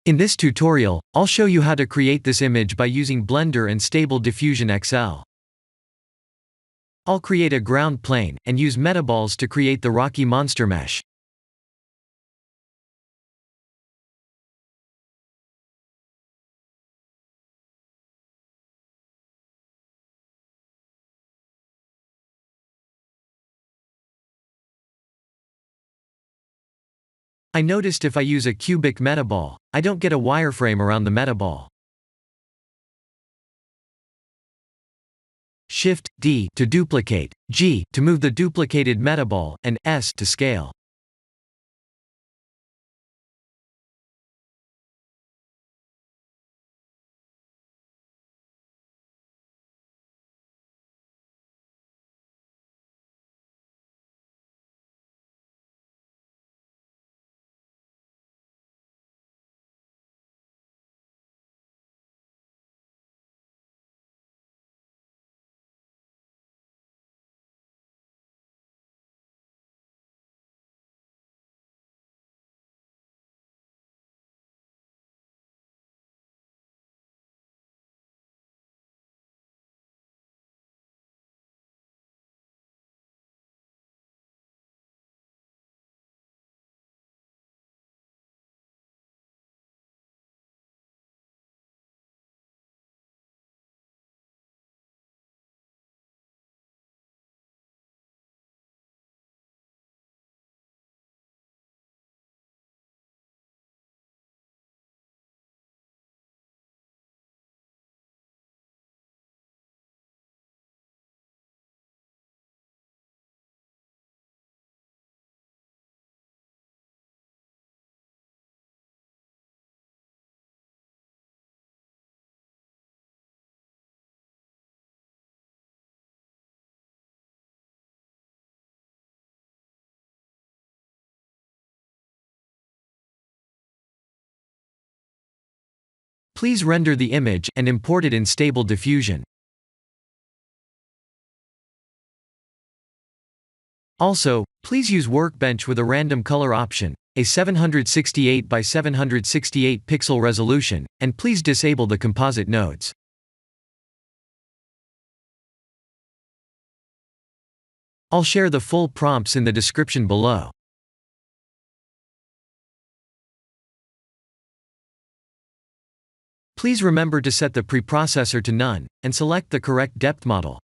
In this tutorial, I'll show you how to create this image by using Blender and Stable Diffusion XL. I'll create a ground plane, and use Metaballs to create the rocky monster mesh. I noticed if I use a cubic metaball, I don't get a wireframe around the metaball. Shift D to duplicate, G to move the duplicated metaball, and S to scale. Please render the image and import it in Stable Diffusion. Also, please use Workbench with a random color option, a 768 by 768 pixel resolution, and please disable the composite nodes. I'll share the full prompts in the description below. Please remember to set the preprocessor to none, and select the correct depth model.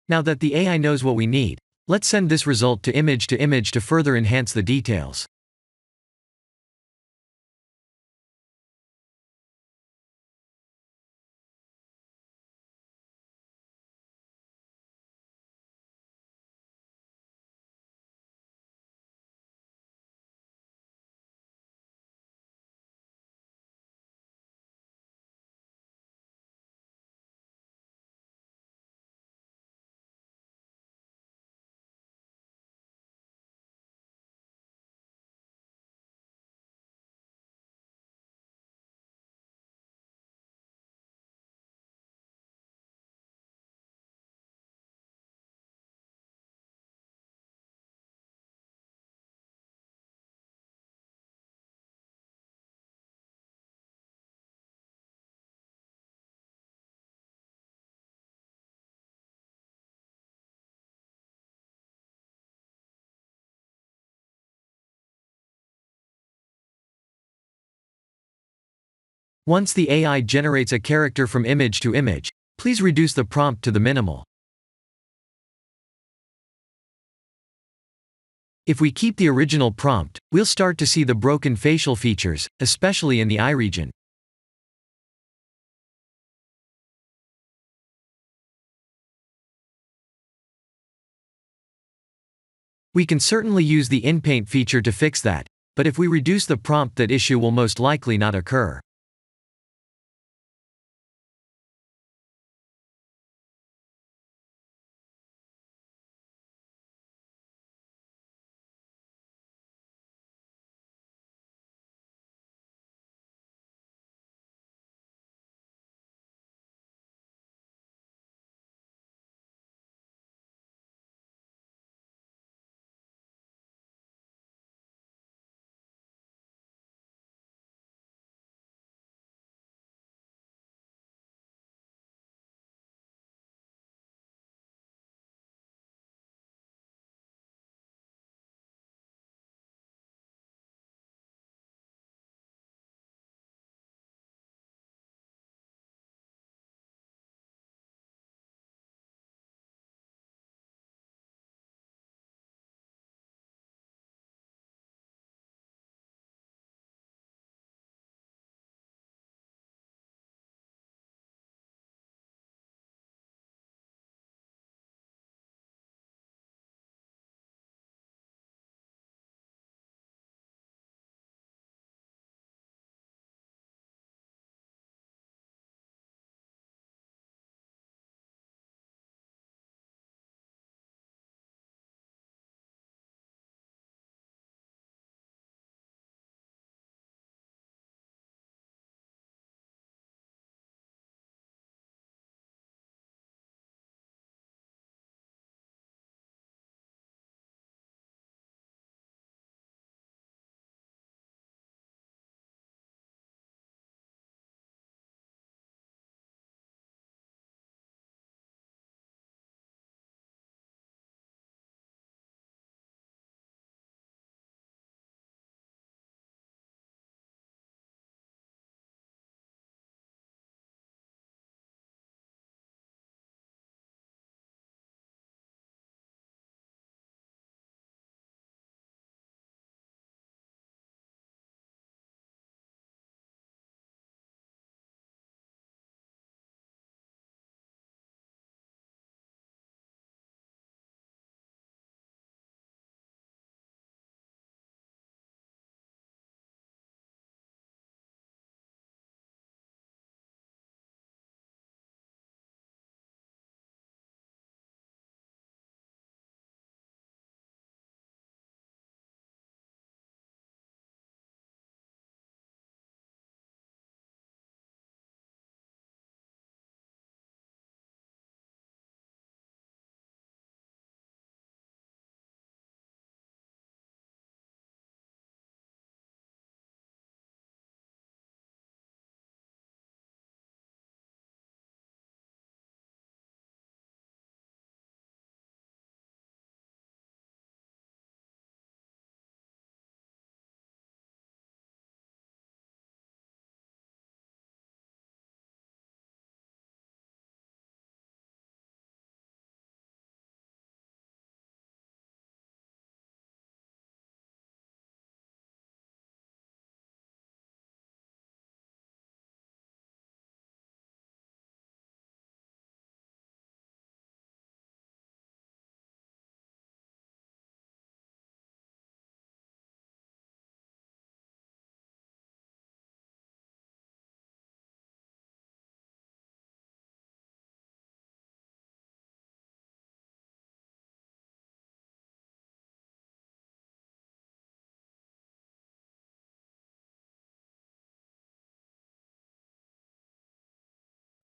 Now that the AI knows what we need, let's send this result to image to further enhance the details. Once the AI generates a character from image to image, please reduce the prompt to the minimal. If we keep the original prompt, we'll start to see the broken facial features, especially in the eye region. We can certainly use the InPaint feature to fix that, but if we reduce the prompt, that issue will most likely not occur.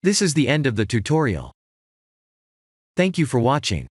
This is the end of the tutorial. Thank you for watching.